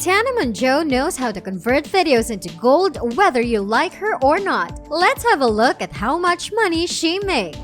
Tana Mongeau knows how to convert videos into gold whether you like her or not. Let's have a look at how much money she makes.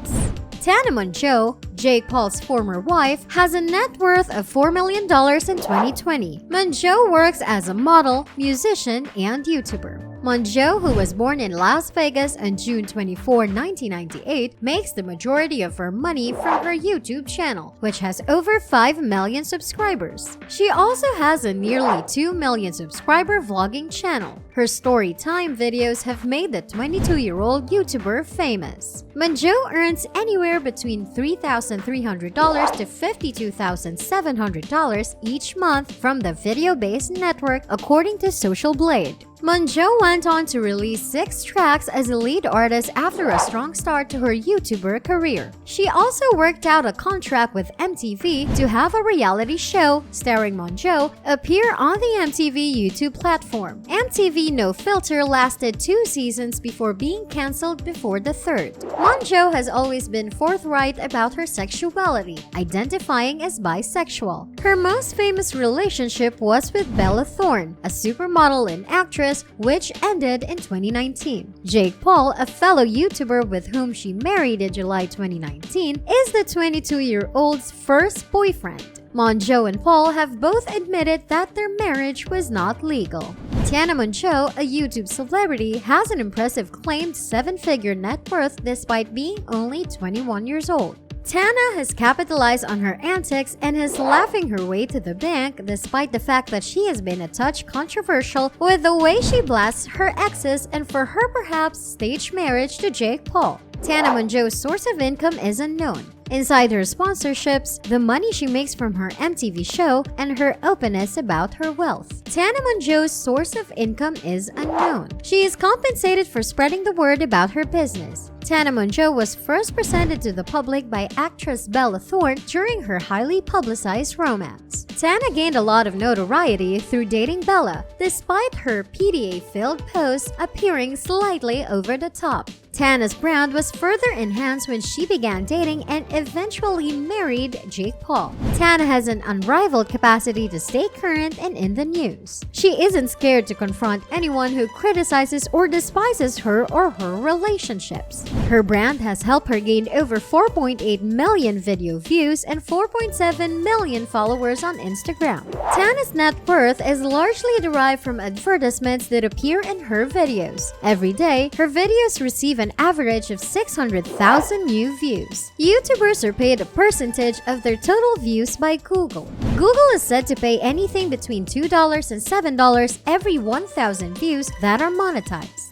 Tana Mongeau, Jake Paul's former wife, has a net worth of $4 million in 2020. Mongeau works as a model, musician, and YouTuber. Mongeau, who was born in Las Vegas on June 24, 1998, makes the majority of her money from her YouTube channel, which has over 5 million subscribers. She also has a nearly 2 million subscriber vlogging channel. Her Storytime videos have made the 22-year-old YouTuber famous. Mongeau earns anywhere between $3,300 to $52,700 each month from the video-based network, according to Social Blade. Mongeau went on to release 6 tracks as a lead artist after a strong start to her YouTuber career. She also worked out a contract with MTV to have a reality show starring Mongeau appear on the MTV YouTube platform. MTV No Filter lasted 2 seasons before being cancelled before the 3rd. Mongeau has always been forthright about her sexuality, identifying as bisexual. Her most famous relationship was with Bella Thorne, a supermodel and actress, which ended in 2019. Jake Paul, a fellow YouTuber with whom she married in July 2019, is the 22-year-old's first boyfriend. Mongeau and Paul have both admitted that their marriage was not legal. Tana Mongeau, a YouTube celebrity, has an impressive claimed 7-figure net worth despite being only 21 years old. Tana has capitalized on her antics and is laughing her way to the bank despite the fact that she has been a touch controversial with the way she blasts her exes and for her perhaps staged marriage to Jake Paul. Tana Mongeau's source of income is unknown. Inside her sponsorships, the money she makes from her MTV show, and her openness about her wealth. Tana Mongeau's source of income is unknown. She is compensated for spreading the word about her business. Tana Mongeau was first presented to the public by actress Bella Thorne during her highly publicized romance. Tana gained a lot of notoriety through dating Bella, despite her PDA-filled posts appearing slightly over the top. Tana's brand was further enhanced when she began dating and eventually married Jake Paul. Tana has an unrivaled capacity to stay current and in the news. She isn't scared to confront anyone who criticizes or despises her or her relationships. Her brand has helped her gain over 4.8 million video views and 4.7 million followers on Instagram. Tana's net worth is largely derived from advertisements that appear in her videos. Every day, her videos receive an average of 600,000 new views. YouTubers are paid a percentage of their total views by Google. Google is said to pay anything between $2 and $7 every 1,000 views that are monetized.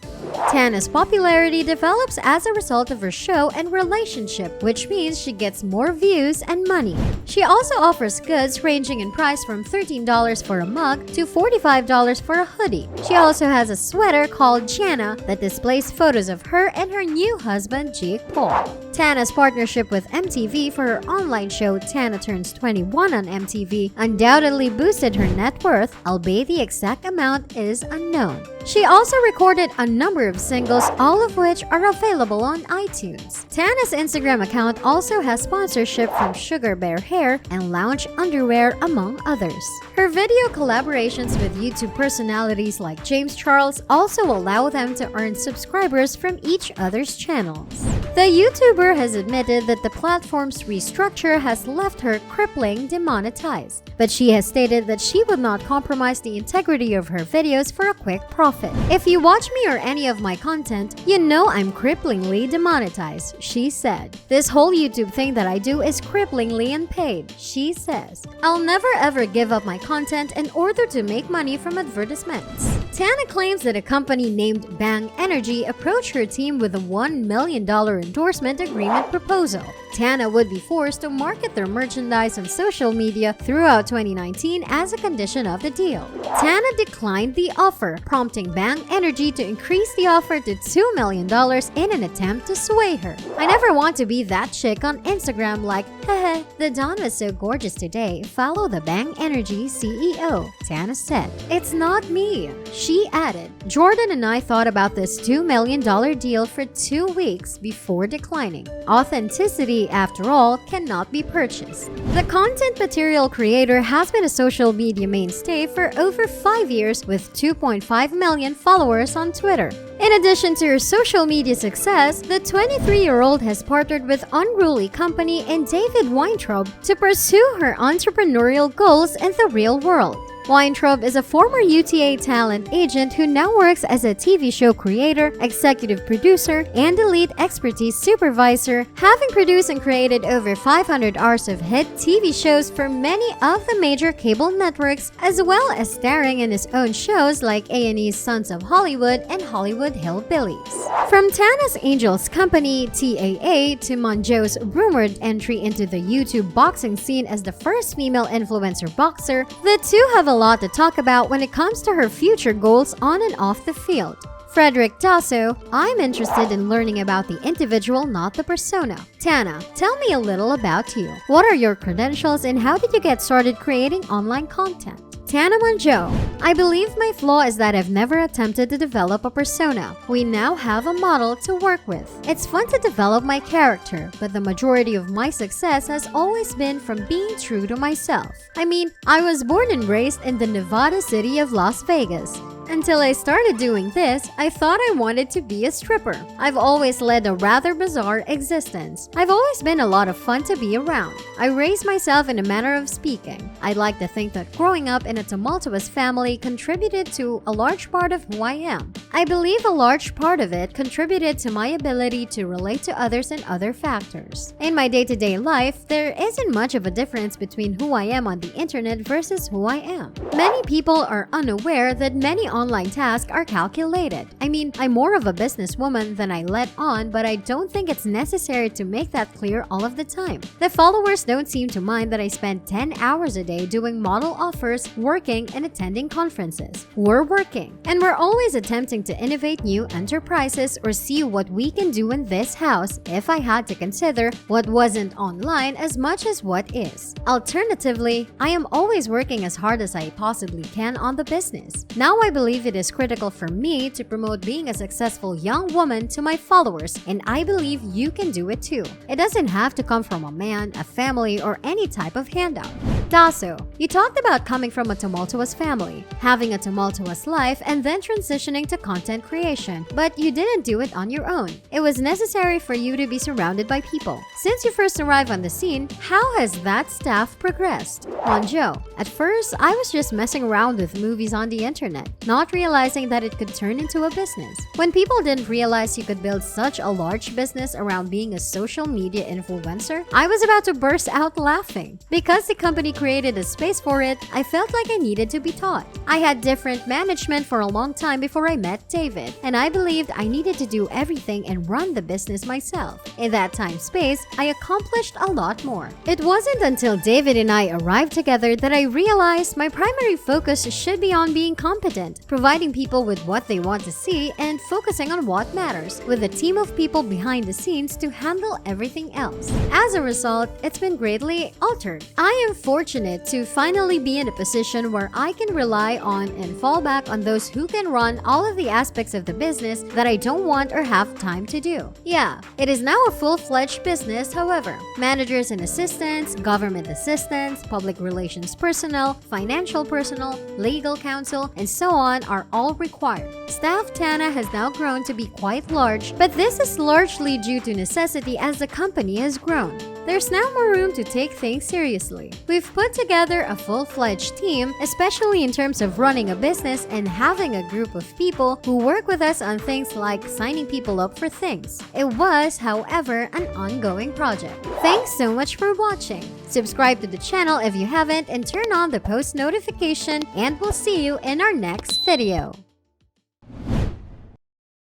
Tana's popularity develops as a result of her show and relationship, which means she gets more views and money. She also offers goods ranging in price from $13 for a mug to $45 for a hoodie. She also has a sweater called Jana that displays photos of her and her new husband, Jake Paul. Tana's partnership with MTV for her online show Tana Turns 21 on MTV undoubtedly boosted her net worth, albeit the exact amount is unknown. She also recorded a number of singles, all of which are available on iTunes. Tana's Instagram account also has sponsorship from Sugar Bear Hair and Lounge Underwear, among others. Her video collaborations with YouTube personalities like James Charles also allow them to earn subscribers from each other's channels. The YouTuber has admitted that the platform's restructure has left her crippling demonetized, but she has stated that she would not compromise the integrity of her videos for a quick profit. If you watch me or any of my content, you know I'm cripplingly demonetized, she said. This whole YouTube thing that I do is cripplingly unpaid, she says. I'll never ever give up my content in order to make money from advertisements. Tana claims that a company named Bang Energy approached her team with a $1 million endorsement agreement proposal. Tana would be forced to market their merchandise on social media throughout 2019 as a condition of the deal. Tana declined the offer, prompting Bang Energy to increase the offer to $2 million in an attempt to sway her. I never want to be that chick on Instagram like, hehe, the dawn was so gorgeous today, follow the Bang Energy CEO, Tana said. It's not me, she added. Jordan and I thought about this $2 million deal for 2 weeks before declining. Authenticity beauty, after all, cannot be purchased. The content material creator has been a social media mainstay for over 5 years with 2.5 million followers on Twitter. In addition to her social media success, the 23-year-old has partnered with Unruly Company and David Weintraub to pursue her entrepreneurial goals in the real world. Weintraub is a former UTA talent agent who now works as a TV show creator, executive producer, and elite expertise supervisor, having produced and created over 500 hours of hit TV shows for many of the major cable networks, as well as starring in his own shows like A&E's Sons of Hollywood and Hollywood Hillbillies. From Tana's Angels Company, TAA, to Mongeau's rumored entry into the YouTube boxing scene as the first female influencer boxer, the two have a lot to talk about when it comes to her future goals on and off the field. Frederick Dasso, I'm interested in learning about the individual, not the persona. Tana, tell me a little about you. What are your credentials and how did you get started creating online content? Tana Mongeau, I believe my flaw is that I've never attempted to develop a persona. We now have a model to work with. It's fun to develop my character, but the majority of my success has always been from being true to myself. I mean, I was born and raised in the Nevada city of Las Vegas. Until I started doing this, I thought I wanted to be a stripper. I've always led a rather bizarre existence. I've always been a lot of fun to be around. I raised myself in a manner of speaking. I'd like to think that growing up in a tumultuous family contributed to a large part of who I am. I believe a large part of it contributed to my ability to relate to others and other factors. In my day-to-day life, there isn't much of a difference between who I am on the internet versus who I am. Many people are unaware that many online tasks are calculated. I mean, I'm more of a businesswoman than I let on, but I don't think it's necessary to make that clear all of the time. The followers don't seem to mind that I spend 10 hours a day doing model offers, working, and attending conferences. We're working, and we're always attempting to innovate new enterprises or see what we can do in this house if I had to consider what wasn't online as much as what is. Alternatively, I am always working as hard as I possibly can on the business. Now I believe it is critical for me to promote being a successful young woman to my followers, and I believe you can do it too. It doesn't have to come from a man, a family, or any type of handout. Dasso, you talked about coming from a tumultuous family, having a tumultuous life, and then transitioning to content creation, but you didn't do it on your own. It was necessary for you to be surrounded by people. Since you first arrived on the scene, how has that staff progressed? Mongeau, at first, I was just messing around with movies on the internet, not realizing that it could turn into a business. When people didn't realize you could build such a large business around being a social media influencer, I was about to burst out laughing. Because the company created a space for it, I felt like I needed to be taught. I had different management for a long time before I met David, and I believed I needed to do everything and run the business myself. In that time space, I accomplished a lot more. It wasn't until David and I arrived together that I realized my primary focus should be on being competent, providing people with what they want to see, and focusing on what matters, with a team of people behind the scenes to handle everything else. As a result, it's been greatly altered. I am fortunate to finally be in a position where I can rely on and fall back on those who can run all of the aspects of the business that I don't want or have time to do. Yeah, it is now a full-fledged business, however. Managers and assistants, government assistants, public relations personnel, financial personnel, legal counsel, and so on are all required. Staff Tana has now grown to be quite large, but this is largely due to necessity as the company has grown. There's now more room to take things seriously. We've put together a full-fledged team, especially in terms of running a business and having a group of people who work with us on things like signing people up for things. It was, however, an ongoing project. Thanks so much for watching. Subscribe to the channel if you haven't and turn on the post notification, and we'll see you in our next video.